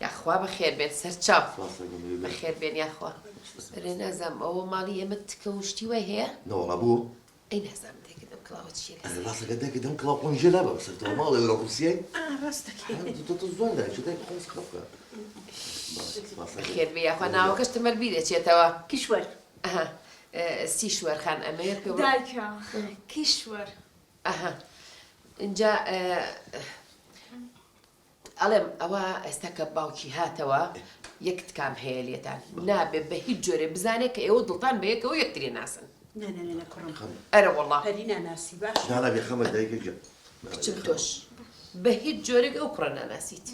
یاخوا بەخێر بێت سەرچاو بەخێر بێن یاخوا ئەرێ نازانم ئەوە ماڵی ئێمە تکە و شتی وای هەیە؟ نەوەڵا بوو؟ ئەی نازانم دەکردم کڵاوە چیە لەسەر ڕاستەکە دەکردم کڵاو قۆنجێ نابە بەسەرتەوە ماڵێ لە رووسیای ڕاستەکەی تۆ زۆر دایکی دایک خۆز خەفکە بەخێر بێ یاخوا ناوەکەش تەمەربی دەچێتەوە کیشوەر ئەها سیشوەرخان ئەمەیە پێ دایکە کیشوەر ئەها اینجا ئەڵێم ئەوە ئێستا کە باوکی هاتەوە یەک تکام هەیە لێتان نابێت بە هیچ جۆرێ بزانێت کە ئێوە دڵتان بە یەکەوە یەکتری ناسن نە کوڕم ئەرە وەڵڵا هەری ناناسی باش نانابێ خەمە دایکێکە کچم تۆش بە هیچ جۆرێک ئەو کوڕە ناناسیت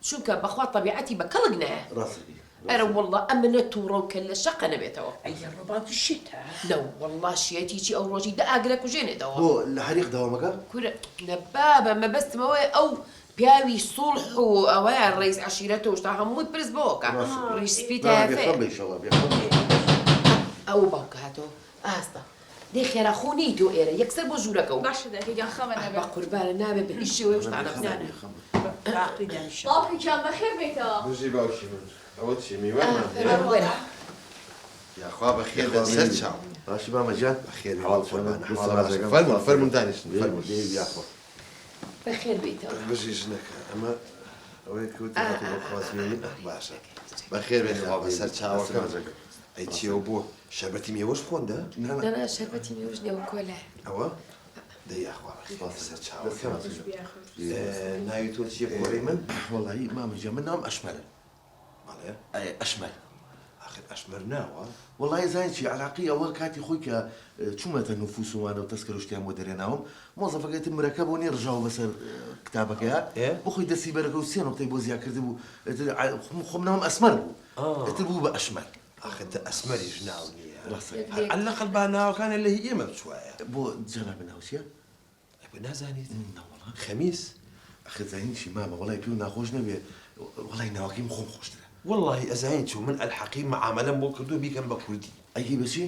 چونکە بەخوا تەبیعەتی بە کەڵک نایە ڕاستەکەی ئەرە وەڵڵا ئەمە نە تووڕە و کە لە شەقە نەبێتەوە ئەیە ڕۆبات شتە نە وەڵڵا شیەتیی ئەو ڕۆژی دە ئاگرە کوژێنێتەوە بۆ لە هەریق داوامەکە کورە نەبابە مەبەستمەوەی ئەو پیاوی سوڵح و ئەوەیە ڕێیس عەشیرەتە و شتا هەمووت پرس بۆکە ڕیشسپی تایفێ ئەو باوکە هاتەوە ئاستا دەی خێراخۆنی تۆ ئێرە یەکسەر بۆ ژوورەکە و باشە دەکەیان خەمە بە نەبێت قوربانە نابێت بە هیچ شێوەیە شتانە بزانێ باقی دانیشە باوکیان بەخێر بێتەوە بژی باوکی من ئەوە چی میوانە وەرە یاخوا بەخێر بێن سەر چاو باشی مامەجان بەخێر فەرمون فەرمون دانیشتن فەرمون یاخوا بەخێر بیتەوە بژی ژنەکە ئەمە ئەوەی کەوتی هاتی بۆ خوازبێنی باشە بەخێر بێن وا بەسەر چاوەکە ئەی چیەوە بۆ شەربەتی مێوەش خۆندە نەنا شەربەتی مێوژ نێوە کۆلە ئەوە دەی یاخوا بەخێر سەر چاوەکە ناوی تۆ چییە کۆرەی من وەڵایی مامەجان من نام ئەشمەرە بەڵێ ئەشمەر آخر ئەشمەر ناوە وڵی زانانی عراقی ئەوە کاتی خۆی کە چوومەتە نوفوسوانە و تەسکە شتیان بۆ دەرێناوم مۆزەفەکەیت مرەکە بۆ نێ ڕژاو بەسەر کتابەکەیە بۆ خۆی دەستی بەرەکە و سێ نقطەی بۆ زیاد کرده بوو خۆم ناوم ئەسمەر بوو ئەتر بوو بە ئەشمەر آخر ئەسمەریش ناو نییە ئەلەقل با ناوەکانە لە هی ئێمە بچوایە بۆ جەناب ناوچیە نازانیت خەمیس خزانیشی مامە وڵی پێ و ناخۆش نەبێ وڵی ناوەکەیم خۆم خۆشترە والله ئەزانین چوو من ئەلحەقی مەعامەلەم بۆ کردو بیکەم بە کوردی ئەیگی بەچی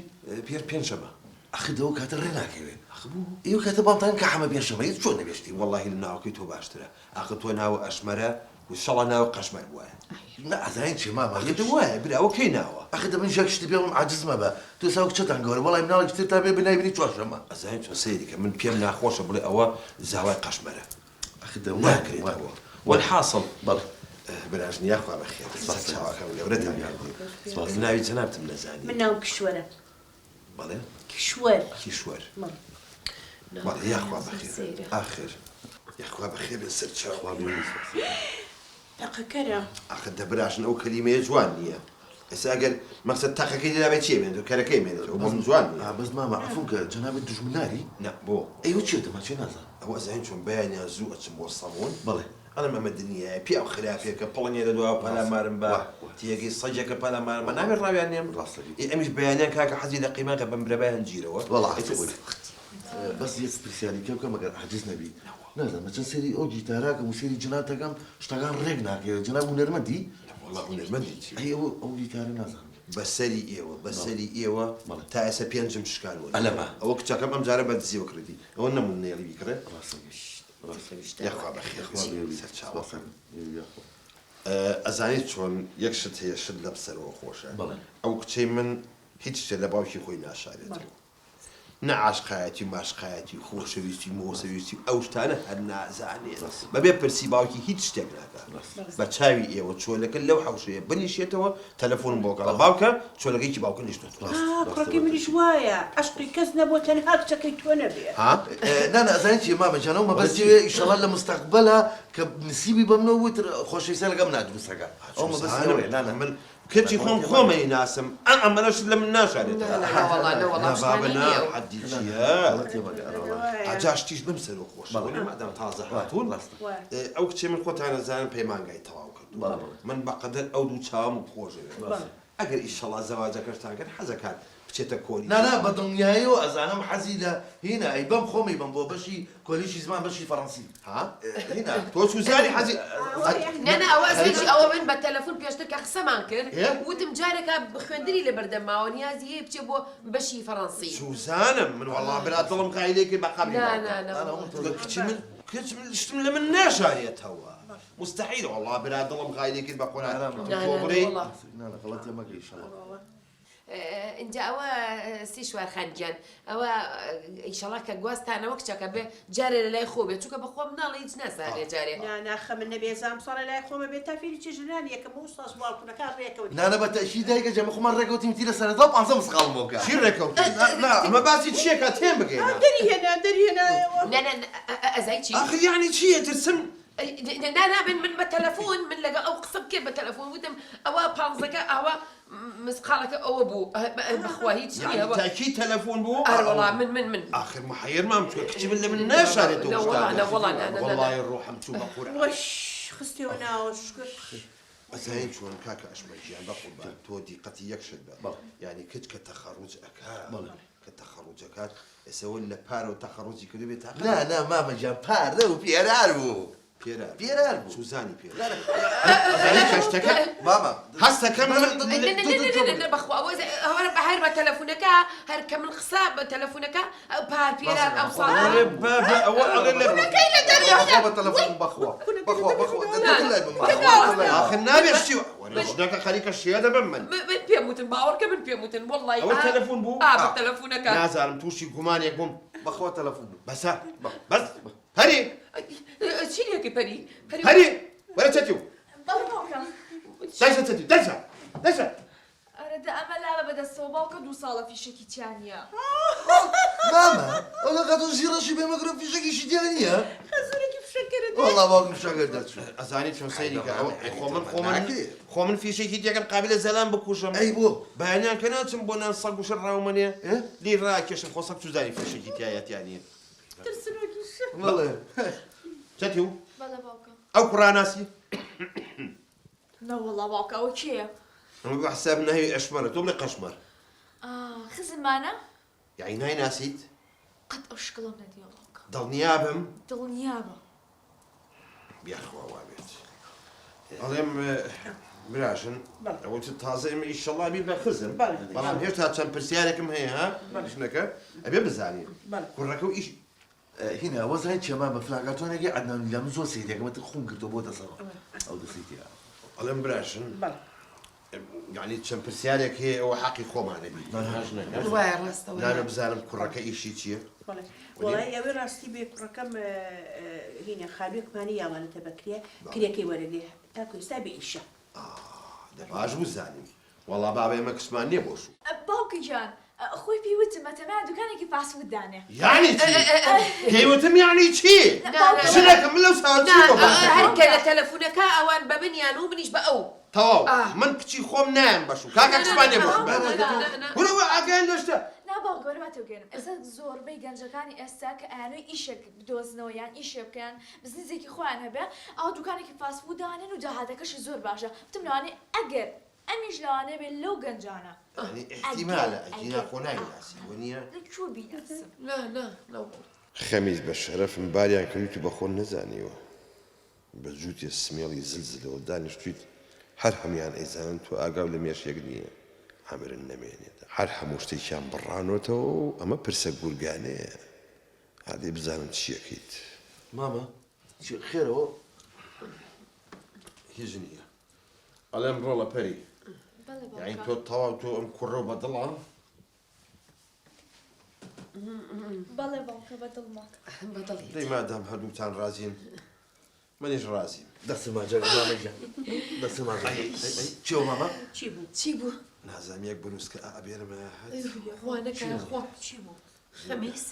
پێنجشەمە ئەخدەوە کاتە ڕێ ناکەوێت ئێوە کاتە باڵتان کە حەمە پێنجشەمە هیچ چۆن نەبێشتی والله لە ناوەکەی تۆ باشترە ئاخ تۆ ناوە ئەشمەرە و شەڵە ناوە قەشمەر وایە نە ئەزانین چی مامە وایە براوە کەی ناوە ئەخ دەبن ژێک شتی پێم عاجزمە بە تو ساو کچەتان گەورە وەڵی مناڵێکی تر تا بێ بنایبینی چوارشەمە ئەزانین چۆن سەیری کە من پێم ناخۆشە بڵێ ئەوە زاوای قەشمەرە ئەخ ناکرێتەوە والحاصل بەڵێ براژنی یاخوا بەخێر چاواکە لەورەتان ناوی جەنابتم نەزانی من ناو کشوەرە بەڵێ کشوەر کیشوەر بەڵێ یاخوا بەخێر ئاخر یاخوا بەخێر بێ سەر چاوا تەقەکەرە ئاخر دەبراشن ئەو کەلیمەیە جوان نییە ئێستا ئەگەر مەقسەد تەقەکەی لەبێت چیە بێنێت و کەرەکەی مێنێتەوە بۆ من جوان نییە بەس مامە عەفوم کە جەنابێت دوژمناری نە بۆ ئەیوە چێتەمە چێ نازان ئەوە ئەزانین چۆن بەیانیان زوو ئەچم بۆ سەڵۆن بەڵێ ئەڵم ئەمە دنیاە پیا و خراپێکە پڵنیە لە دوا پەلامارم بە تیەگەی سەجێکە پەلامارمە نابێت ڕاویان نێم ئەمیش بەیانیان کاکە حەزی لە قیماکە بەم برەبایان گیرەوە بەس یەک پرسیاری کێ بکەم ئەگەر حەجز نەبی نازانم چەند سەری ئەو گیتاراکەم و سەری جناتەکەم شتەکان ڕێک ناکەوێت جناب هونەرمەندی وەڵا هونەرمەندی چی ئەو گیتارە نازانم بەسەری ئێوە تا ئێستا پێنجم شکانوە ئەلەمە ئەوە کچەکەم ئەم جارە بەدزیوە کردی ئەوە نەمونێڵی بیکڕێ یاخوا بەخێر سەر چاوە ئەزانیت چۆن یەک شت هەیە شت لە بسەرەوە خۆشە ئەو کچەی من هیچ شتێ لە باوکی خۆی ناشارێتەوە نە عاشقایەتی و ماشقایەتی و خۆشەویستی مۆسەویستی ئەو شتانە هەر نازانێت بەبێ پرسی باوکی هیچ شتێک ناکات بە چاوی ئێوە چۆلەکە لەو حەوشەیە بنیشێتەوە تەلەفۆنم بۆ کەڵە باوکە چۆلەکەیکی باوکە نیشتێت کوڕەکەی منیش وایە عەشقی کەس نەبووە تەنها کچەکەی تۆ نەبێ نانە ئەزانین چی مامەجانەوە مەبەستیوێ ئیشەڵا لە مستەقبەلە کە نسیبی بەمنەوە وتر خۆشەویستە لەگەم نادروستەکە ئەو مەبەستیوێ نانە من کەچی خۆم خۆمەی ناسم ئەمەش لە من ناشارێتەوە حەدی چییە ئاجاشتیش بم سەر و خۆش مادام تازە هاتوون ئەو کچێ من خۆتان نەزانن پەیمانگای تەواو کرد من بەقەدەر ئەو دوو چاوم خۆشەوێت ئەگەر ئیشەڵا زەواجەکەشتان کرد حەزەکان بچێتە کۆلی نانا بە دڵنیاییەوە ئەزانم حەزی لە هینە ئەی بەم خۆمی بم بۆ بەشی کۆلیشی زمان بەشی فەڕەنسی هینە تۆ سوزانی حەزی نەنا ئەوە ئەوە من بە تەلەفۆن پێشتر کە قسەمان کرد وتم جارێکە خوێندنی لە بەردەماوە نیازی هەیە بچێ بۆ بەشی فەڕەنسی سوزانم من وەڵا برا دڵم قایلێکی بەقەبی کچی من كنت شتم من ناشارية هوا مستحيل والله براد الله مغايلي كده بقول لا، لا، لا والله لا غلط يا ماكي ان شاء الله انجا اوا سي شوار خانجان اوا ان شاء الله كغواستانا وقتك به جاري لا خوبه تشوك بخو منال يجناس على جاري نانا خم النبي زام صار لا يخوم بيتا في تجنان يا كم وصل والكنا كان ريك لا بتأشيد هيك جا مخمر ريكوتي متيرة سنة طبعا زمس قلموكا شي ريكوتي لا ما باسي تشيكا تين بقينا دري هنا لا ازايتي اخي يعني شي ترسم لا من بالتلفون من لقى او قصب كيف بالتلفون ودم اوا بانزكا اوا مسخالك او ابو بخواهيت يعني تاكيد تلفون بو والله من اخر محير ما متكتب الا من الناس هذه لا والله لا والله لا والله يروح متوب اقول وش خستي وانا وش زين شلون كاكا اشمج يعني بقول بقى تودي قتي يكشد بقى يعني كنت كتخرج اكاد كتخرج اكاد يسوي لنا بارو تخرج كذا بيتها لا ما مجا بار لو بيراربو بيراربو سوزاني بير لا زين كشتك ماما هسه كم لا بخوا هو بحير تلفونك هر كم خصاب تلفونك بار بيرار او صار بخوا بالتلفون بخوا اخر نابي اشتي ورجناك خليك الشي هذا بمن من بيموتن باور كمن بيموتن والله او التلفون بو بالتلفونك نازل توشي كمان يقوم بخوا تلفون بس هري شيل هيك بري هري ولا تتيو بابا دايسه تتيو دايسه أرد أمل بدأ الصوبة وكدو صالة في شكي تانية ماما ولا قادو زيرا شي بما قرب في شكي شي ديانية خزوني كيف شكرت والله باقي مش قادر ازاني شلون سيدي خومن في شيء كي قابل الزلام بكوشم اي بو بانيان كانت بونا نصق وشرا ومنيا إيه؟ لي راكش خوصك تزاني في شيء تيات يعني ترسلوكيش والله تتيو بلا باوكا او قراناسي لا والله باوكا وكيف انا بحسابنا هي اشمر تقول لي قشمر خزن معنا يعني هاي ناسيت قد أشكلهم ندي باوكا ضل نيابهم دل نيابة يا اخوة وابيت اليوم براشن قلت التازة ان شاء الله بيبقى خزن والله هيش تاتشن برسيالكم هي ها شنك ابي بزاني كل ركو ايش هنا وزعت شباب فلاقاتون يجي عندنا لمزو سيدي كما تخون كرتو بو تصرف او دسيتي اليوم براشن يعني تشن برسيالك هي هو حقي خو ما نبي شنك وين راسته لا بزانم كل ركو ايش شيء والله يا وين راستي بيك رقم هنا خالوك ماني يا مالته بكريه كريه كي ورقي تاكل سابي إيشا دابا اجو زاني والله بابا ما كسماني بوشو باوكا جان أخوي بيوت ما تمام دكانك يباس ودانه يعني كي وتم يعني شي لا شنك من لو سالت هركل تلفونك اوان ببنيانو بنيش بقو تو من كتشي خوم نام بشو كاكا كسماني بوشو لا ولا عقل نشتا نا باوكا ولا ما توقعنا إذا زور بيجان جاكاني أستاك أنا إيشك بدوزنو يعني إيشك كان بس نزيك إخوان هبه أو دكانك يباس ودانه وده هذا كش زور باشا بتمنعني أجر أميش لانه باللو جنجانا يعني احتمال اجينا قناي ناسي ونيا شو بيناسب لا خميس بالشرف مباريان كنت بخون نزانيو بجوتي السميلي زلزل وداني شتيت حرحم يعني إذا أنتو أقاو لم يشيقني عامر النمين حرحم وشتي كان برانوتو أما برسا قرقاني هذه بزانم تشيكيت ماما شي خير هو هجنية الان رولا بري يعني تو طوا تو مكرو بدلها بلا باوكا بدل ما بطلي لي ما دام هادو تاع رازين مانيش رازي دس ما جا ماما جا دس ما جا شو ماما تشيبو نازم يقبلوس كأبير ما هاد اخوانك يا اخوان تشيبو خميس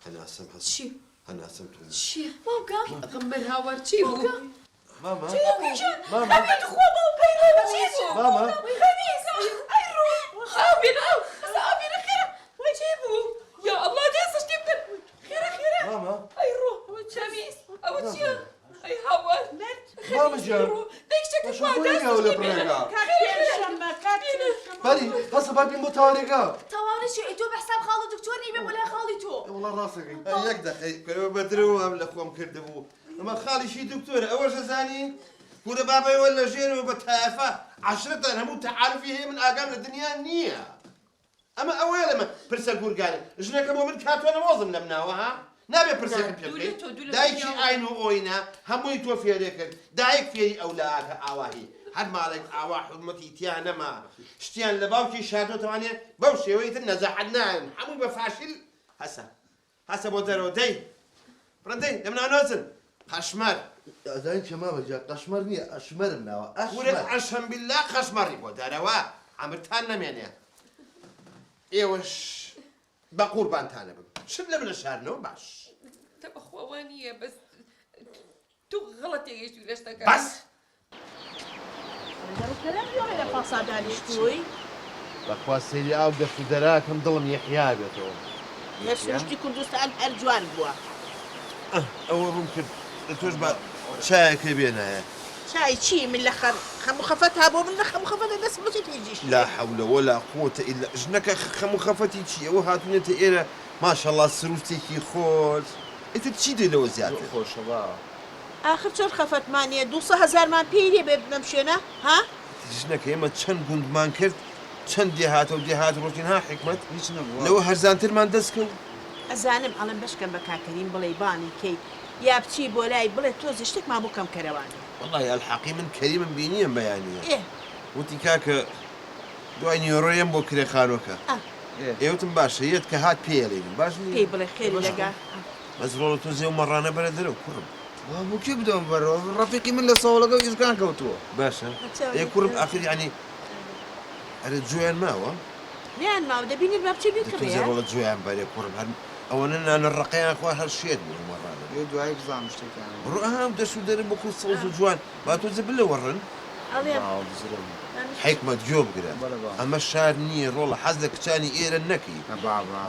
أنا أسمها شي أنا أسمتهم شي باوكا غمرها ورتشيبو ماما ماما ماما ماما يا الله جالسة شتبتن خيرة ماما أيرو شميس أو تشيا أي هوال ماما جا ديك شكل شو بقولي ولا بريقا بري هسه بابي متورقة تواري شو إتو بحساب خالو دكتورني بيقول يا خالي تو والله راسك يقدر كانوا بدروا أم الأخوة مكردبوا أما خالي شي دكتور أول شي زاني كورة بابا ولا جيرو بتهافى عشرة أنا مو تعارفي هي من أقام الدنيا نية أما أول ما برسا قرقاني جنك أبو من كاتو أنا موظم نمناوها نابێ پرسێکم پێ دوولێت بکەیت تۆ دوو لە دایکی دنیا. ئاین و ئۆینە هەمووی تۆ فێرێ کرد دایک فێری ئەولاکە ئاواهی هەر ماڵێک ئاوا حرمەتی تیان نەما شتیان لە باوکی شاردۆتەوانێ بەو شێوەیەتر نەزەحەت ناین هەمووی بە فاشیل هەسە بۆ دەرەوە دەی بڕندەی دەمنانۆزن قەشمەر ئەزانین چە مامەجا قەشمەر نییە ئەشمەرم ناوە ورد عەشەم بالله قەشمەڕی بۆ دەرەوە ئەمرتان نەمێنێ ئێوەش بە قوربانتانە بم شت لە منە شارنەوە باش تە بەخۆوە نییە بەس تو غەڵەتێکی لە شتەکە بەس دەڕکەرم یۆڕێ لە پاسا دانیشتووی بەخوا سەیری ئاو دەست و دەراکەم دڵم یەحیا بێتەوە لە سروشتی کوردستان هەر جوان بووە ئەوە ڕوون کرد تۆش بە چایەکە بێنایە چای چی من لە خەم و خەفەت هابوو من لە خەم و خەفەتە دەست بچی پێیجیش لا حول ولا قوة إلا ژنەکە خەم و خەفەتی چی ئەوە هاتوونێتە ئێرە ماشەڵڵا سروشتێکی خۆش ئیتر چی دێ لەوە زیاتر خۆشەوە آخر چۆن خەفەتمانیە 200,000مان پێی بێ بنەم شوێنە ها ژنەکە ئێمە چەند گوندمان کرد چەند دێهاتە و دێهات ڕۆژین ها حکمت لەوە هەرزانترمان دەستکەوت ئەزانم ئەڵم بەشکەم بە کاکەریم بڵێ بانی کەی یا بچی بۆ لای بڵێ تۆزی شتێکمان بۆ کەم کەرەوانە والله الحەقی من کەریمم بینیم بەیانیە ئێ وتی کاکە دوای نیۆڕۆیەم بۆ کرێخانۆکە ئێوتم باشە یەت کە هات پێڵێنم باش پێی بڵێ خێری لەگا بەس ڕۆڵە تۆ زێ و مەڕانە بەرە دەرەوە کوڕم بۆ کی بدەم بەرەوە ڕەفیقی من لە سەوڵەکە و ئیزگان کەوتووە باشە ئێ کوڕم ئاخر یعنی ئەرە جویان ماوە نیان ماوە دەبینی با بچی تۆ زێ بیکڕێ ڕۆڵە جویان بەرێ کوڕم هەر ئەوەنە نانە ڕقەیان خوا هەر شێت بوو مەڕانە بێ دوای بزانم شتێکیان ڕۆ ئەهام دەست و دەرم بۆ سەوز و جوان با تۆ زە بلە وەڕن ئەڵێم حکمت گوێ بگرە ئەمە شار نییە ڕۆڵە حەز لە کچانی ئێرە نەکەی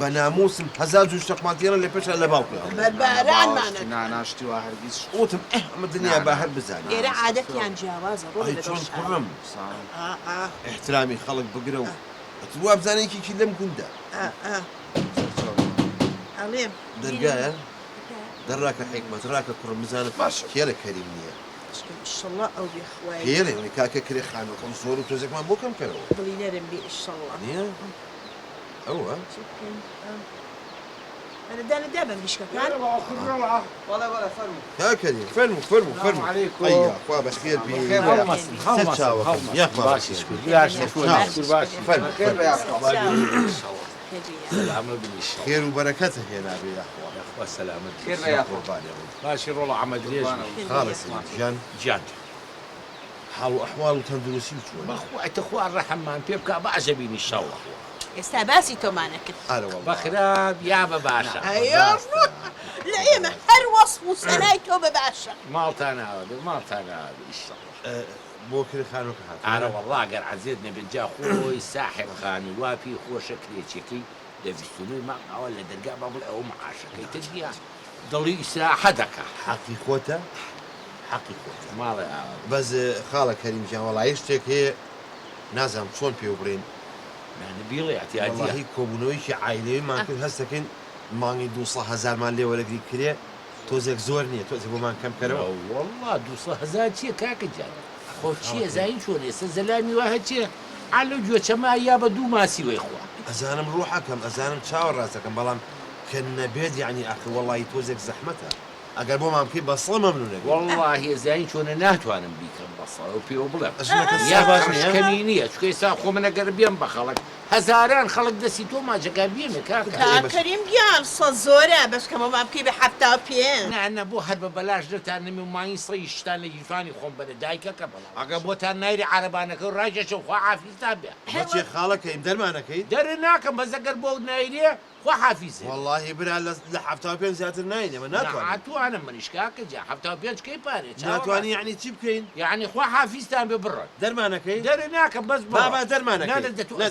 بە ناموسم هەزار جوو شتەقماتیێنە لە پێشە لە باوکە بەربارانمانە ناناشتی وا هەرگیز ئوتم ئەمە دنیا با هەر بزانێ ئێرە عادەتیان جیاوازە ڕۆڵ ئەی لە چۆن کوڕم آه احترامی خەڵک بگرە و وا بزانێکی لەم گوندە ئەڵێم دەرگایە دەڕاکە حکمت ڕاکە کوڕم بزانت باش کێرە کەریم نییە ئیشەڵڵا ئەو بێخوای پێڵێ وی کاکە کرێ خانەکەم زۆر و تۆزێکمان بۆ کەم کەرەوە بڵی نەرم بێ ئیشەڵڵا نییە ئەوە أنا دانا دابا مشكلة ولا فەرمو کاکەری فەرمو عليكم. ئەیا خوا بەخێر بێ سەر چاوەکەم یاخ باشی خێر بە یاخوا سلامت بنیش خێر و بەرەکەتە هێنابێ یاخوا اخوة سلامت خێر بە یاخوا باشی ڕۆڵە عمل لێژ خاڵە ژیان جان حاڵ و ئەحواڵ و تەندروستی و چۆن بەخوایتە خوار ڕەحەممان پێ بکە باشە بینی شەوە ئێستا باسی تۆمانە کرد ئارە وەڵڵا بەخراب یا بە باشە ئەیۆ لە ئێمە هەر وەصف و سەنای تۆ بە باشە ماڵتان ئاوادە ئیشەڵڵا بۆ کرێ خانۆکە هات ئارە وەڵڵا گەر عەزیز نەبێت جا خۆی ساحب خانی واپی خۆشە کرێچێکی دەبیستونەوەی ماڵەوە لە دەرگا با بڵێ ئەو معاشەکەی تدیا دڵی ئیسراحە دەکا حەقی خۆتە حەقی خۆتە ماڵێ ئاوا بەس خاڵە کەریم جیان وەڵایی شتێک هەیە نازانم چۆن پێ بڕین معنی بیڵێت یادیە وەڵاهی کۆبوونەوەیکی عایلەوەیمان کرد هەستەکەین مانگی 200,000مان لێوەرەگری کرێ تۆزێک زۆر نییە تۆزێک بۆمان کەم کەرەوە والله 200,000 چییە کاکە جان خۆ چییە زین چۆن ئێستا زەلامی وایە چیە عەلە گوێچەما یا بە دوو ماسی وەی خوا ئەزانم ڕوحەکەم ئەزانم چاوە ڕاستەکەم بەڵام کە نەبێت یعنی ئاخر وەڵی تۆزێک زەحمەتە ئەگەر بۆمان بکەی بەسڵە مەمنونێک والله زین چۆنە ناتوانم بیکەم بەسەڵ و پێوە بڵێم ئەژنەکە یا باش باشکەمی نییە چکە ئێستا خۆ منەگەر بێم بە خەڵک هەزاران خەڵک دەستی تۆ ماجەکە بێمێ کاکە کاکەریم گیان سە زۆرە بەشکەمەوە بکەی بە حەفتا پێ نە بۆ هەر بە بەلاش دەتان نمی و مانی سڵی شتان لە گیرفانی خۆم بەرە دایکەکە بەڵام ئەگە بۆتان نایری عەرەبانەکە و ڕایجەشە و خوا حافیزتان بێ بەچێ خاڵەکەیم دەرمانەکەی دەرە ناکەم بەزەگەر بۆ نایرێ خوا حافیزێ والله برا لە حەفتا پێ زیاتر ناینێ من ناتوانم ناتوانم منیش کاکە جا هەفتا پێنج کەی پارێ ناتوانی یعنی چی بکەین یعنی خوا حافیزتان بێ بڕۆن دەرمانەکەی دەرە ناکەم بەس بابا دەرمانەکەی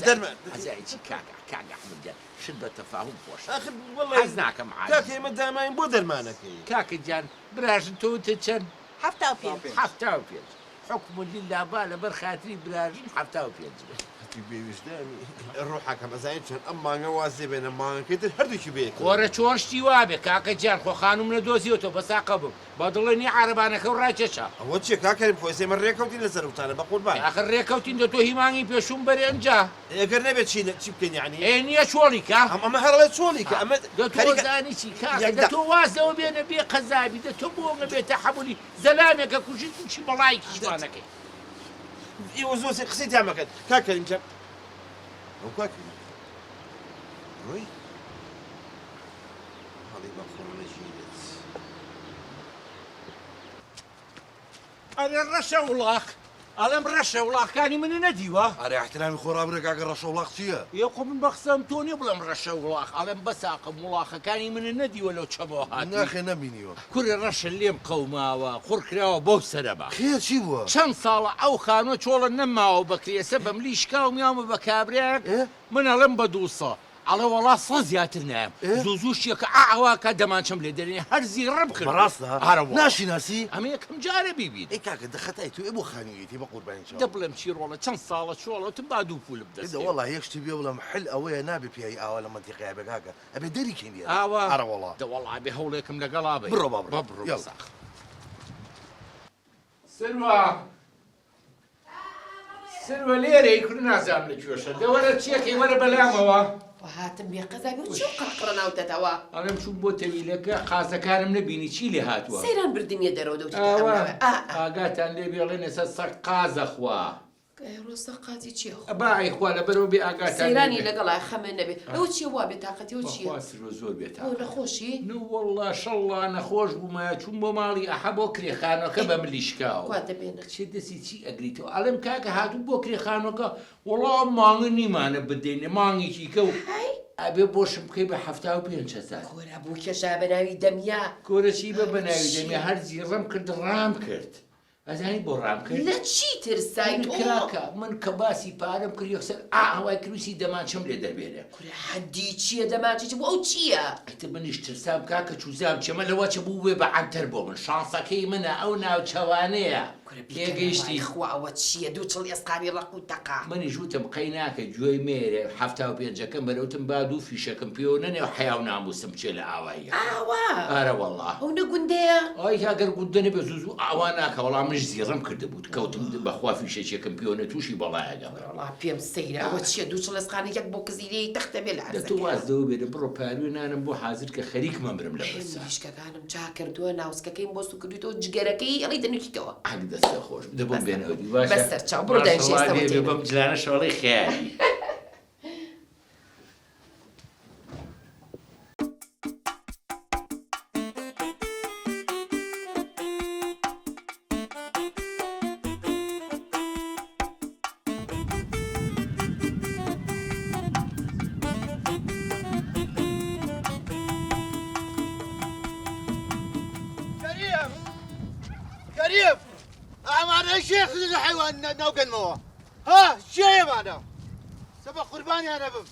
دەرمان ئەزایکی کاکە ئەحمەد شت بە تەفاهم خۆش آخر حەز ناکەم کاکە ئێمە داماین بۆ دەرمانەکەی کاکە جان براشن تۆتە چەند حەفتا پێ هەفتا و پێنج حكم لله با لەبەر خاتری براژین هەفتا و پێنج بێویستانی ڕۆحەکەم ئەزانین چەند ئەم مانگە وازێ بێنە مانگەکەیتر هەردووکی بێت کۆرە چۆشتی وابێ کاکە جیان خۆ خانوم نەدۆزیەوە بەساقە بم بە دڵێنی عربانەکە و ڕاکێشە ئەوە چێ کاکەین خۆی سێمە ڕێکەوتی لە سەرتانە بە قوربان آخر ڕێکەوتین دە تۆ هیمانگی پێشوم بەرێ ئەنجا ئەگەر نەبێت چی بکەین یعنی ئێ نییە چۆڵی کا ئەمە هەرڵێ چۆڵی کە ئەمە دەتۆزانی چی کاکە دە تۆ وازەوە بێنە بێ قەزابی دە تۆ بۆ بێتە حەبولی زەلامێکە کوژیت چی بەڵای کیشتوانەکەی ئێوە زۆر قسەی تامەکەن کاکەین چە ئەو کاکەین ڕۆی هەڵی بە خۆڕەژیرێت ئەرێ ڕەشە وڵاق ئەڵێم ڕەشە وڵاقەکانی منە نەدیوە ئەرێ احترامی خۆڕا برە کاکە ڕەشە وڵاق چییە؟ یەخۆ من بە قسەم تۆ نیە بڵێم ڕەشە وڵاق ئەڵێم بەساقم وڵاقەکانی منە نەدیوە لەو چەمەوە هاتی ناخێ نەبینیوە کوڕی ڕەشە لێم قەوماوە خوڕکراوە بەو سەرەبا خێر چی بووە؟ چەند ساڵە ئەو خانوە چۆڵە نەماوە بە کرێسە بەم لیشکا و میامە بە کابراک من ئەڵێم بە دووسە ئەڵێ وەڵا سە زیاتر نایم زوو شتێکە ئاواکە دەمانچەم لێ دەرێنێ هەرزی ڕم کرد بەڕاستە هەرەوە ناشیناسی؟ ئەمە یەکەم جارە بیبین ئەی کاکە دەخەتای تو بۆ خانوویەتی بە قوربانی چاو دە بڵێم چی ڕۆڵە چەند ساڵە چۆڵەوتم با دوو پول بدەست وەڵا یەک شتی بێ بڵم حل ئەوەیە نابێ پیایی ئاوا لە منتیقەیە بێ کاکە ئەبێ دەری کێنی ئاوا ئەرە وەڵا دەوەڵا بێ هەوڵێکم لەگەڵا بێ بڕۆ با بڕۆ. بڕۆ یاڵا. بەساق سروە سروە لێرەی کورد نازام لە کوێشە دەوەرە چیەکەی وەرە بەلامەوە هاتم بێ قەزابی و چی قەرقڕە ناوتەتەوە ئەڵێم چوون بۆ تەویلەکە قازەکانم نەبینی چی لێ هاتووە سەیران بردنیە دەرەوە دەوتی ئاگاتان لێ بێڵێ نەسە سەق قازە خوا ڕۆستە قازی چیە ئەبای خوا لەبەرەوە بێ ئاگاتان سەیرانی لەگەڵای خەمە نەبێت ئەوە چیە وا بێت تااقەتەوە چییە؟ سرۆ زۆر بێت ئەو نەخۆشی؟ وەڵڵا شەڵڵا نەخۆش بوومە چوون بۆ ماڵی ئەحە بۆ کرێخانەکە بە ملیشکاوە وا دەبێنە چێ دەستی چی ئەگریتەوە ئەڵێم کاکە هاتوو بۆ کرێخانەکە وەڵام مانگە نیمانە بدەینێ مانگێکی کە و ئەبێ بۆشم بکەی بە 75,000 کۆرە بوو کێشا بەناوی دەمیا کۆرەچی بە بەناوی دەمێ هەرزی ڕەم کرد ڕام کرد ئەزانی بۆ ڕام کرد لە چی ترسای کاکە من کە باسی پارەم کرد یەکسەر ئاوای کروسی دەمانچەم لێ دەربێنێ کورە حەدی چییە دەماچی بۆ ئەو چییە؟ ئەتە منیش ترسام کاکە چوزام چەمە لەوە چە بوو بێ بە عەنتەر بۆ من شانسەکەی منە ئەو ناوچەوانەیە لێگەیشتی خوا ئەوە چییە دوو چڵ ئێسقانی ڕق و تەقا منی ژوتم قەی ناکە گوێی مێرێ 75 بەرەوتم با دوو فیشەکەم پێوە نەنێ و حیا و ناموسم بچێ لە ئاواییە ئاوا ئارە وەڵڵا ئەو نەگوندەیە ئای هاگەر گوندەنێ بە زوو ئاوا ناکە وەڵام منش زیڕم کرده بوو کەوتم بەخوا فیشەکێکم پێوە تووشی بەڵایەگەم وڵا پێم سەیرە ئەوە چییە دوو چڵ ئێسقانی یەک بۆ کزیرەی تەختە بێ لە دە تۆ وازدەوە بێنە بڕۆ پاروی نانم بۆ حازر کە خەریک مەمرم لە بەرسا شکەکانم چا کردووە ناوسکەکەی بۆ سوکردیتەوە جگەرەکەی ئەڵی دەنووتیتەوە حەق دەستە خۆش دەبم بێنەوە دی باشە بەسەر چاو بڕۆ دایشێستەوە بەم جلانە شەڵی خیالی كريم أنا شيخ الحيوان نوقن موا ها شيء أنا سبق قرباني أنا بم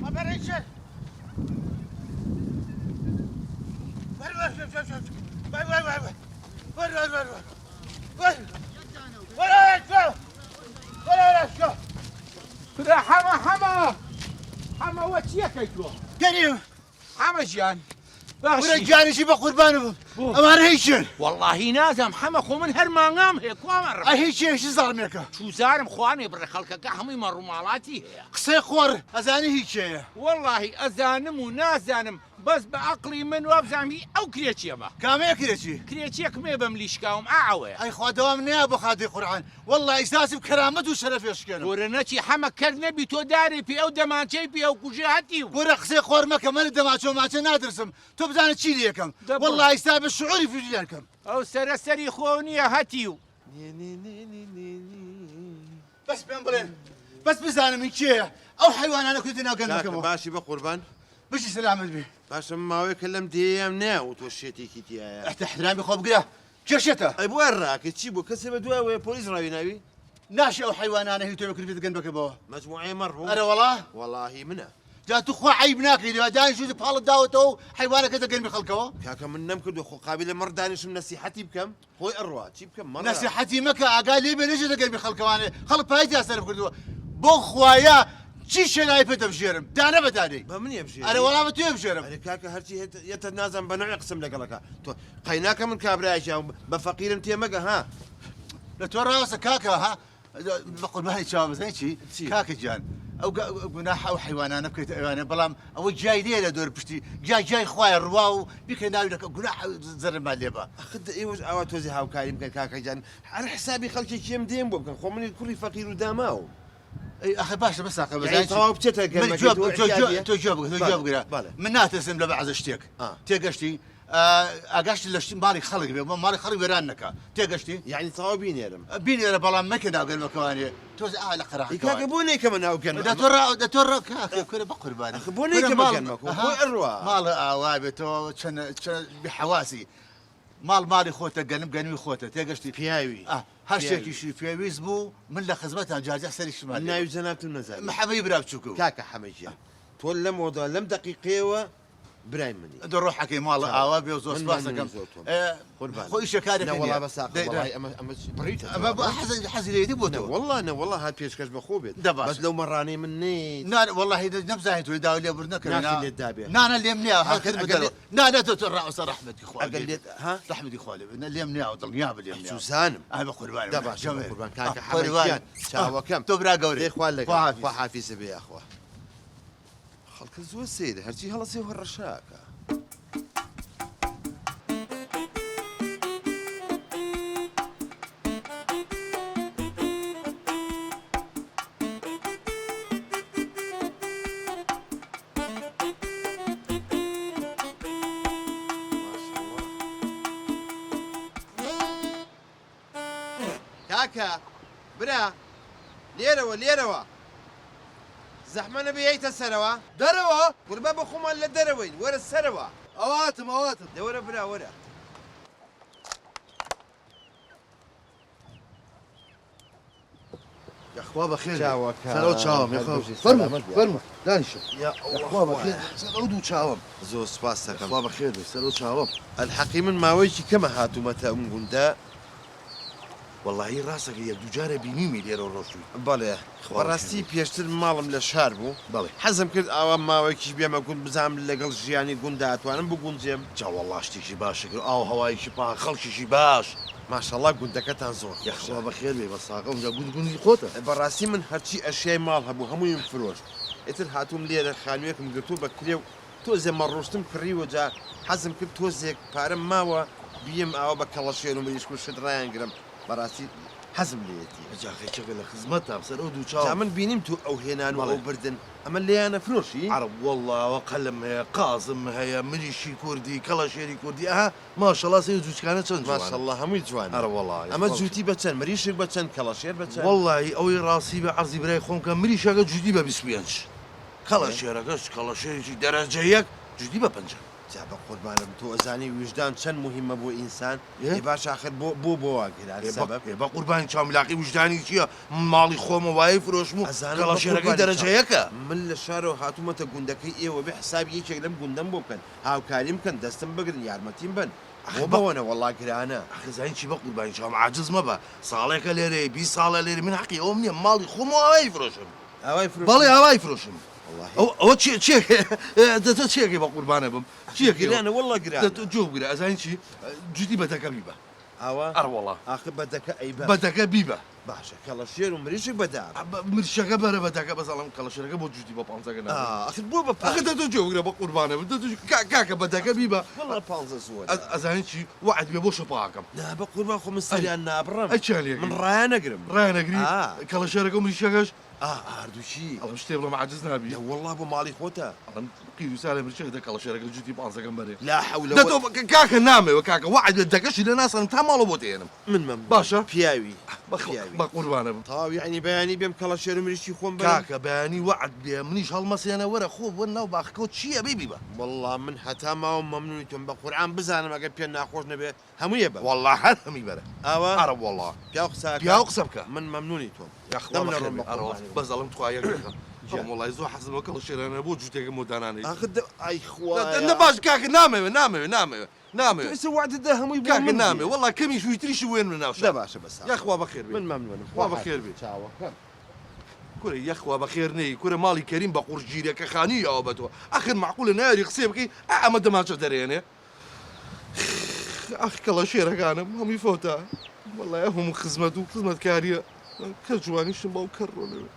ما بريش برا حما وە چیەکەی تۆ كريم حەمە گیان ولا جاني شي بقربان أما هيشن واللهی نازم حەمە خۆ من هەر مانگام هەیە کوامەڕ هيشن شي ظالمك چوزارم خوانێ بڕە خەڵکەکە هەمووی مەڕووماڵاتی هەیە قصي خور أزاني هيشن واللهی ئەزانم و نازانم بەس بە عەقڵی من وابزامی ئەو کرێچیەمە كامية كريشي کرێچێک مێ بەم لیشکاوم ئاوەیە أي خوا دوام نيا بخادي قرآن والله إحساسي بكرامته وشرف يشكنه گۆرە نەچی حەمە کرد نەبی تۆ داری پێ ئەو دەمانچەی پێ ئەو کوژە هەتی و ورا قصي خور مكة من دماچو ماچو نادرسم تو بزاني تشي ليكم والله إحساس الشعوري في رجالكم ئەو سەرەسەری خۆ نییە هەتی و بس بين بلين بس بزاني من شيء أو حيوان أنا كنت ناقل کاکە مكة باشی بە قوربان بشي سلامت بي باشم ماوەیە کە لەم دێیەم نێ و تۆ شێتێکی تایە تحت احترامي خوب قرا کێشێتە ئەی بۆ ڕاکە چی بوو کەسێ بە دوای پۆلیس ڕاوی ناوی ناشە ئەو حیوانانە هی تۆ بکردی دەگەن بکەبەوە مجموعەی مەڕ بوو ئەرە وەڵا وەڵاهی منە جا تو خوا عیب ناکەی دانیشت پاڵت داوەتەوە و حیوانەکە دەگەن خەڵکەوە کاکە من نەمکردو خۆ قابلە مەڕ دانیشم نەسیحەتی بکەم خۆی ئەڕوا چی بکەم مەڕ نەسیحەتی مەکە ئاگا لێ بێ نەژێ دەگەن خەڵکەوانێ خەڵک پایتی ئاسەر بکردووە بۆ خوایە چی شێنای پێتە بژێرم دانە بەدانەی بە منێ بژێ ئەرە وەڵا بە توێ بژێرم ئەرە کاکە هەرچی یەتە نازم بە نوێ قسم لەگەڵەکە تۆ قەیناکە من کابراایشە بە فەقیرم تێمەگە ها لە تۆ ڕاوەسە کاکە ها بە قوربانی چاوەمەزای چی کاکە گیان ئەو گوناح ئەو حیوانانە بکەیت ئەوانە بەڵام ئەوە جای لێ لە دۆر پشتی جای خوایە ڕوا و بیکە ناوی دەکە گوناح زەرمان لێ بە خد ئێوەش ئەوە تۆزی هاوکاری بکەن کاکە گیان هەر حسابی خەڵکی کێم دێم بۆ بکەن خۆ منی کوڕی فەقیر و داماو ئەخە باشە بەساقە یعنی تەواو بچێتە تۆ جواب بگرە من ناتەسم لە بەعزە شتێک تێگەشتی ئاگاشتی لە ماڵی خەڵک بێ ماڵی خەڵک وێران نەکە تێگەشتی یعنی تەواو بینێرم بینێرە بەڵام مەکە ناوگەنمەکەوانێ تۆز لە قەراقی کاکە بۆ نێکەمە ناوگەن دەتۆ کورە بە قوربانی بۆ نێکەمەگەنمەکە خۆی ئەڕوا ماڵە ئاوا بێتەوە چەند بحەواسی ماڵی خۆتە گەنمی خۆتە تێگەشتی پیاوی هەر شتێکیشی پێویست بوو من لە خزمەتان جاجە سەری شمان ناوی جەنابتم نەزانم محەمەی برا بچووکە کاکە حەمەجیە تۆ لەم وەدا لەم دەقیقەیەوە برای منی ڕۆحەکەی ماڵە ئاوا بێ زۆر سپاس دەکەم خۆی شەکارێک وەڵا بەساق ئەمە بڕیتە حەزی لێدی بۆ والله نەوەڵا هات پێشکەش بەخۆ بێت بەس لەو مەڕانەی من نێت والله نەبزانیت توی داوا لێبور نەکردنا ناخی لێت دابێت نانە لێم نییە هاکرد بگەڕێ نانە تۆ ڕاوەسە ڕەحمەتی خوا ئەگەر لێت ها ڕەحمەتی خوا لێ لێم نییە و دڵنیا بە لێم سوزانم بە قوربانی دەباش قوربان کاکە حەمەجیان چاوەکەم تۆ برا گەورەی خوا حافیزە بێ یاخوا خەڵکە زۆر سێدە هەرچی هەڵەسێ و هەڕەشاکە کاکە برا لێرەوە زەحمە نەبێیتە سەرەوە دەرەوە قوربە بە خۆمان لە دەرەوەین وەرە سەرەوە ئەواتم دەوەرە برا وەرە یاخوا بەخێر چاوەکە سەرەوە چاوم فەرمە دانیشە یاخوا بەخێر سەرەوە دوو چاوم زۆر سپاس دەکەم خوا بەخێر بێ سەرەوە چاوم ئەلحەقی من ماوەیەکی کەمە هاتوومەتە ئەم گوندە واللهی ڕاستەکە یەک دووجارە بینیمی لێرە ڕۆژووی بەڵێ بەڕاستی پێشتر ماڵم لە شار بوو بەڵێ حەزم کرد ئاوا ماوەیەکیش بێمە گوند بزانم لەگەڵ ژیانی گوندا ئەتوانم بگونجێم جاوەڵا شتێکی باشە کرد ئاو هەوایەکی پا خەڵکیشی باش ماشەڵا گوندەکەتان زۆر یاخوا بەخێر بێ بە ساقم جا گوندی خۆتە بەڕاستی من هەرچی ئەشیای ماڵ هەبوو هەموویم فرۆشت ئێتر هاتووم لێرە خانوویەکم گرتوو بە کرێ و تۆزێ مەڕۆشتم کڕیوە جا حەزم کرد تۆزێک پارەم ماوە بیم ئاوا بە کەڵەشێن و مریشک و شت ڕایان گرم بەڕاستی حەزم لێتی جاخێکەکە لە خزمەتام سەر ئەو دوو چاو من بینیم تو ئەو هێنان و ئەو بردن ئەمە لێیانە فرۆشی عرب والله قەلم هەیە قازم هەیە مریشی کوردی کەڵەشێری کوردی ئەها ماشەڵا سێ جوچکانە چەند ماشەڵا هەمووی جوان ئەرە وەڵڵا ئەمە جووتی بە چەند مریشک بە چەند کەڵەشێر بە چەند وەڵڵی ئەوەی ڕاستی بە عەرزی برای خۆم کە مریشەکە جوودی بە 25 کەڵەشێرەکەش کەڵەشێرێکی دەرەجە یەک جوودی بە 50 جا بە قوربانم تۆ ئەزانی وجدان چەند مهمە بۆ ئینسان باش آخر بۆ واگران سەبەب بە قوربانی چاوملاقی وجدانی چییە ماڵی خۆمە وایە فرۆشم و کەڵەشێرەکەی دەرەجە یەکە من لە شارەوە هاتوومەتە گوندەکەی ئێوە بێ حسابی یەکێک لەم گوندەم بۆ بکەن هاوکاریم بکەن دەستم بگرن یارمەتیم بن بۆ بەوەنە وەڵا گرانە خزانی چی بە قوربانی چاوم عاجز مەبە ساڵێکە لێرە 20 ساڵە لێرە من حەقی ئەوم نییە ماڵی خۆم و ئاوای فرۆشم بەڵێ ئاوای فرۆشم ئەوە چێکی بە قوربانە بم گرانە وەڵا گرانە جۆ بگرە ئەزانی چی جوتی بەتەکە بیبە ئەوە ئەڕوەڵا ئاخر بەدەکە ئەیبە بەتەکە بیبە باشە کەڵەشێر و مریشک بەدار مرشەکە بەرە بەتەکە بەساڵم کەڵەشێرەکە بۆ جوتی بە 50 ئاخر بۆ بە ئەخە جۆ بگرە بە قوربانە کاکە بەتەکە بیبە وەڵا 50 زۆر ئەزانی چی وعد بێ بۆ شەپاکەم نا بە قوربان خۆ من سەریان نابڕم ئەچالێک من ڕایە نەگرم ڕایەنەگری کەڵەشێرەکە مریشەکەش ئاردووشی ئەڵم شتێ بڵم عاجز نابی والله بۆ ماڵی خۆتە ئەڵم قیر و سالێ مرچێک دەکەڵە شێرەکە جوتی بازەکەم بەرێ لا حول دەتۆ کاکە نامەوە کاکە وعد دەکەشی لە ناسەم تا ماڵە بۆ تێنم من باشە پیاوی بە قوربانە بم تاو یعنی بەیانی بێم کەڵە شێر و مریشی خۆم بە کاکە بەیانی وعد بێ منیش هەڵمەسێنە وەرە خۆ بۆ ناو باخەکەوت چییە بیبی بە والله من هەتا ماوە مەمنونی تۆم بە قورعان بزانم ئەگە پێ ناخۆش نەبێ هەموویە بە والله هەر هەمی بەرە ئاوە ئارە والله پیا قسە پیا قسە بکە من مەمنونی تۆم بەس دەڵم توایە وڵای زۆر حەزمەوە کەڵە شێرانە بۆ جووتێکم بۆ دانانەی ئای خوا باش کاکە نامەوێ ئێستا وعدەدا هەمووی کاکە نامێ وڵا کەمی شوویتریشی وێن من ناوشە باشە بەس یاخوا بەخێر بێ من مەمنونم خوا بەخێر بێ کورە یەخوا بەخێر نەی کورە ماڵی کەریم بە قورژگیرەکە خانیەوە بە تۆ ئەخر معقولە ناری قسێ بکەی ئەمە دەماچە دەرێنێ ئەخ کەڵە شێرەکانم هەمووی فۆتە وەڵای هەموو خزمەت و خزمەتکاریە کە جوانیشم باو کەڕۆنەوێ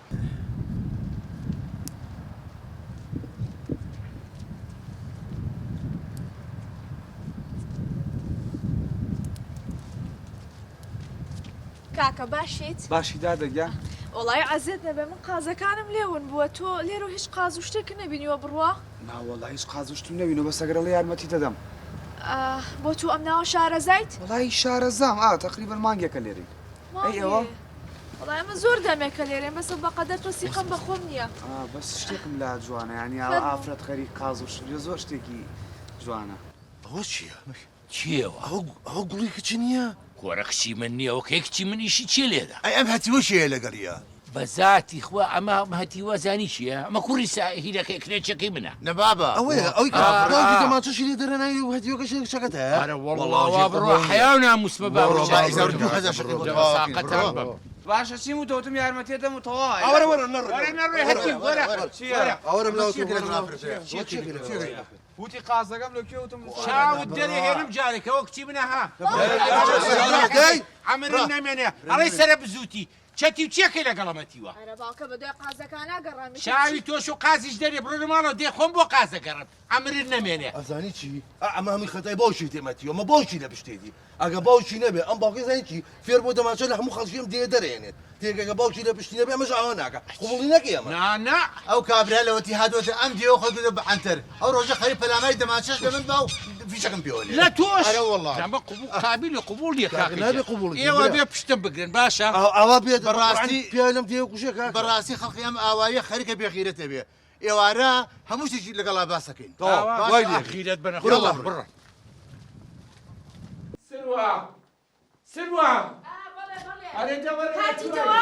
کاکە باشیت؟ باشی دادەگیا وڵای عەزیز نەبێ من قازەکانم لێون بووە تۆ لێرە هیچ قاز و شتێک نەبینیوە بڕوا؟ ناوەڵی هیچ قازوشتم نەبینەوە بە سەگەرەڵی یارمەتی دەدەم بۆ تو ئەم ناوە شارەزایت؟ وڵی شارەزام تقریبان مانگێکە لێرەی ئەوە؟ وڵای من زۆر دەمێکە لێرێن بەسە بەقەدەر پرسیقەم بەخۆم نییە بەس شتێکم لا جوانە ینی ئاوە ئافرەت خەری قاز و شتێ زۆر شتێکی جوانە ئەوە چییە؟ چیەوە؟ ئەوە گوڵی کچی نییە؟ کۆرە کچی من نییەوە کەی کچی منیشی چێ لێدا؟ ئەی ئەم هەتیوە شەیە لەگەڵیە بە زاتی خوا ئەمە هەتیوە زانی چییە؟ ئەمە کوڕی هیرەکەی کرێچەکەی منە نەبابە ئەوەیە ئەوی دەماچەشی لێ دەرەناوی و هەتیوەکە شەکەت هەیە ئەرە وەڵڵا بڕۆ حیا و ناموس بە ساقەتان بم باشە چیم و دەوتم یارمەتێدەم و تەوا وتی قازەکەم لە کوێوتم چاوت دەرێ هێنم جارێکەوە کچی منە ها ئەمرم نەمێنێ ئەڵێ سەرە بزووتی چەتی و چێکەی لەگەڵەمەتیوە باوکە بە دوای قازەکان ناگەڕامی چاوی تۆش و قازیش دەرێ بڕۆ ماڵەوە دێ خۆم بۆ قازەگەڕم ئەمرت نەمێنێ ئەزانی چی ئەمە هەمی خەتای باشی تێمەتیوە مە باشی لە پشتێتی ئەگە باوکی نەبێ ئەم باوکی زانی چی فێر بۆ دەماچە لە هەموو خەڵکیم دێ دەرێنێت تێگەگە باوکی لە پشتی نەبێ ئەمەش ئەوە ناکە قوڵی نەکەی ئەمە نا ئەو کابرا لەوەتی هاتوۆتە ئەم دیەوە خەڵکو بەعنتەر ئەو ڕۆژە خەری پەلامای دەماچەش دەبن باو فیشەکەم پێوە لە تۆش ئەرە وەڵڵا ئەمە قابل و قبوڵیە نابێ قبوڵی ئێوە بێ پشتم بگرن باشە ئەوە بێت بەڕاستی پیا لەم دێ کوشێک بەڕاستی خەڵقی ئەم ئاوایە خەریکە بێخیرەتە بێ ئێوارە هەموو شتێکی لەگەڵا باسەکەین وای لێ خیرەت بنە بڕە سروە هاتیتەوە؟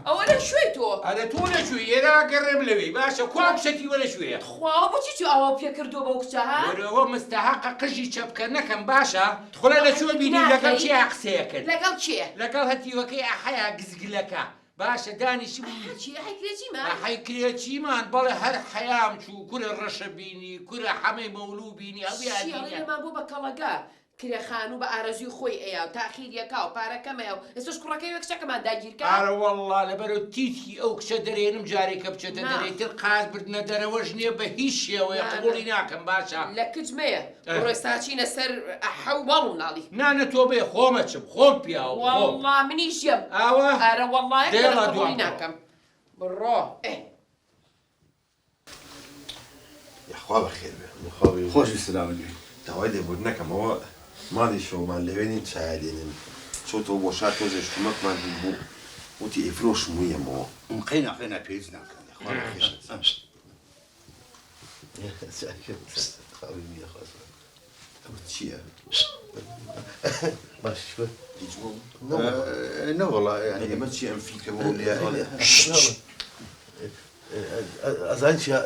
ئەوە لە شوێ تۆ؟ ئەرە تۆ لەکوێ ئێرە گەڕێم لەوێ باشە کوام شەتی وە لە شوێ خواوە بۆچی تو ئەوە پێکردووە بەو کچە ها؟ وەرەوە مستەحەقە قژی چەپکە نەکەم باشە خۆلە لەکوێ بینی لەگەڵ چێ قسەیە کرد لەگەڵ چێ؟ لەگەڵ هەتیوەکەی ئەحەیە گزگلەکە باشە دانیشی چی هەیکرێتیمە؟ حیکرێکیمان بەڵێ هەر حەیام چوو کورە ڕەشە بینی کورە حەمەی مەولو بینی شیاڵی لەمان بوو بە کەڵەگە کرێخان و بە ئارەزوی خۆی ئەیە و تاخیریەکە و پارەکەمەیە و ئێستش کوڕەکەی وەک شتەکەمان داگیرکە؟ ئارە وەڵڵا لەبەرەوە تیتی ئەو کچە دەرێنم جارێکە بچێتە دەرێتتر قاز بردنە دەرەوەش نییە بە هیچ شێوەیە قبوڵی ناکەم باشە لە کچمەیە ڕۆی ساچینە سەر ئەحەو باڵ و ناڵی نانە تۆ بێ خۆمەچم خۆم پیاوە وەڵڵا منیشم ئاوە ئارە وەڵڵایە قبوڵی ناکەم بڕۆ یاخوا بەخێر بێ خۆشی سلااوی داوای لێبوردنەکەمەوە ماڵی شەومان لەوێنین چای دێنن چۆتەوە بۆ شار تۆزێ شتومەکمان بوو وتی ئیفرۆش مویەمەوە قەینا پێویست ناکەن چییە؟ باش نەوەڵا ئێمە چی ئەم فیلکە بۆ ئەزان چیە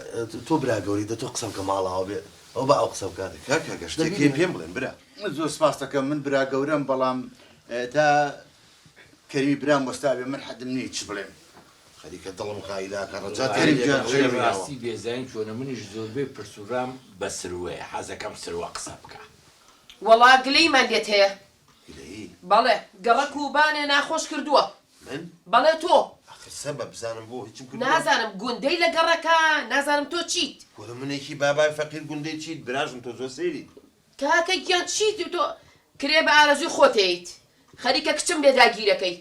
تۆ براگەوری دە تۆ قسەم کە ماڵاوە بێ ئەو بە ئەو قسە بکاتێک کاکە گەشتێکی پێم بڵێن برا زۆر سپاس دەکەم من برا گەورەم بەڵام تا کەریمی برام وەستابێ من حەدم نییە چ بڵێم خەریکە دڵم قایلاکە ڕاستی بێزین چۆنە منیش زۆربەی پرسوورام بە سروەیە حەزەکەم سروە قسە بکە وەڵا گلەیمان لێت هەیە بەڵێ گەڕەک و بانێ ناخۆش کردووە من؟ بەڵێ تۆ سەبە بزانم بۆ هیچم کرد نازانم گوندەی لە گەڕەکە نازانم تۆ چیت وەرە منێکی بابای فەقیر گوندەی چیت براژم تۆ زۆر سەیری کاکە گیان چیت تۆ کرێ بە ئارەزوی خۆتیت خەریکە کچم لێ داگیرەکەی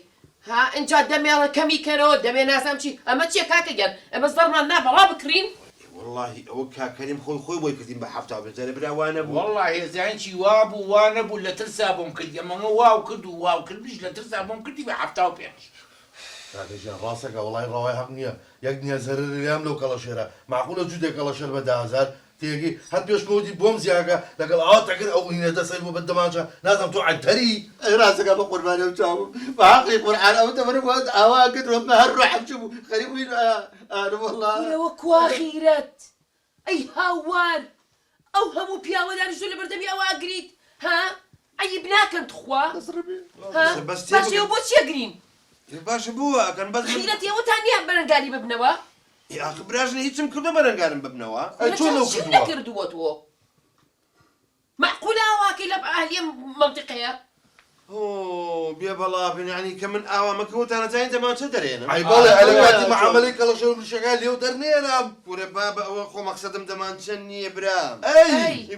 ها اینجا دەمێڵە کەمی کەرەوە دەمێ نازام چی ئەمە چیە کاکەگەن ئەمە زەڕمان نا بەڵا بکرین والله ئەوە کاکەریم خۆی بۆی کردین بە هەفتا بجارە براوانە بوو والله هێزانکی وا بوو وا نەبوو لە ترسا بۆم کرد ئەمەمە واو کرد و واو کردش لە ترسا بۆم کردی بە 75. کاکەژیان ڕاستەکە وڵای ڕاوای حەق نییە یەک نییە زەرریام لەو کەڵەشێرە معقولە جوودێک کەڵەشێر بە 10,000 تێگی هەر پێشمەوتی بۆم زیاکە لەگەڵ ئاواتەکرد ئەو هینێتە سەر بۆ بە دەمانچە نازانم تۆ عەنتەری ڕاستەکە بە قوربانە و چاوم بە حەقی قورئان ئەو تەمەرە ئاوا کردوە بە هەر ڕۆحم چوو بوو خەریب بووین ئارە وەڵڵا ئەوە کوا خیرەت ئەی هاوار ئەو هەموو پیاوەدانیش لە بەردەمی ئەوە ئەگریت ها عەیب ناکەن تخوا باشە ئەو بۆ چێگرین باشە بووە ئەکەن بەس خیرەت ئێوەتان نییە بەرەنگاری ببنەوە ئاخە براژنە هیچم کردو بەرەنگارم ببنەوە چۆن لەو چی کردووە نەکردووە تۆ معقولە ئەواکەی لە ئاهلیە منطقەیە بێ بەڵا بنیانی کە من ئاوامەکەوتانە جای دەمانچە دەرێنم ئەی بەڵێ ئەلە کاتی مەعامەلەی کەڵەشێر و مشەکان لێو دەرنێرم پورە بابە ئەوە خۆ مەقسەدم دەمانچە نییە برام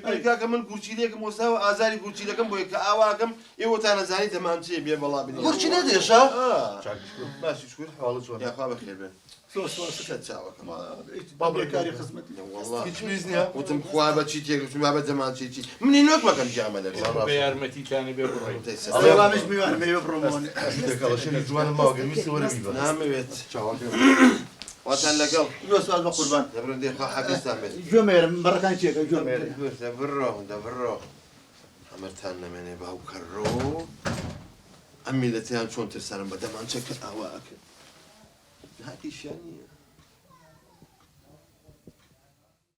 ئەی کاکە من گورچیلێکم وەستاوە ئازاری گورچیلەکەم بۆیە کە ئاواکەم ئێوەتانە زانی دەمانچێ بێ بەڵا بنی گورچی نەدێشە باسی شکر حاڵە چۆن یاخوا بەخێر بێن سۆسەکە چاوەکەم بابڕێکاری خزمەتی هیچ ویز نییە وتم خوا بە چی تێکم بابە دەمانچێکی منی نۆک مەکەم جامە لە بە یارمەتیتانی بێ بڕێ ئەوانش میوان مەوە بڕۆمۆن کەڵەشێری جوانم ماوەگە ویستی وەرە بیبە نامەوێت چاواکە واتان لەگەڵ سوال بە قوربان دەبرندێ خوا حەبیستان بێت گوێمێرم بەڕەکان چێکە گوێمێرم دەبڕۆ ئەمرتان نەمێنێ باو کەڕۆ ئەم میلەتیان چۆن ترسانم بە دەمانچە کرد ئاواکرد هاتیشیان نییە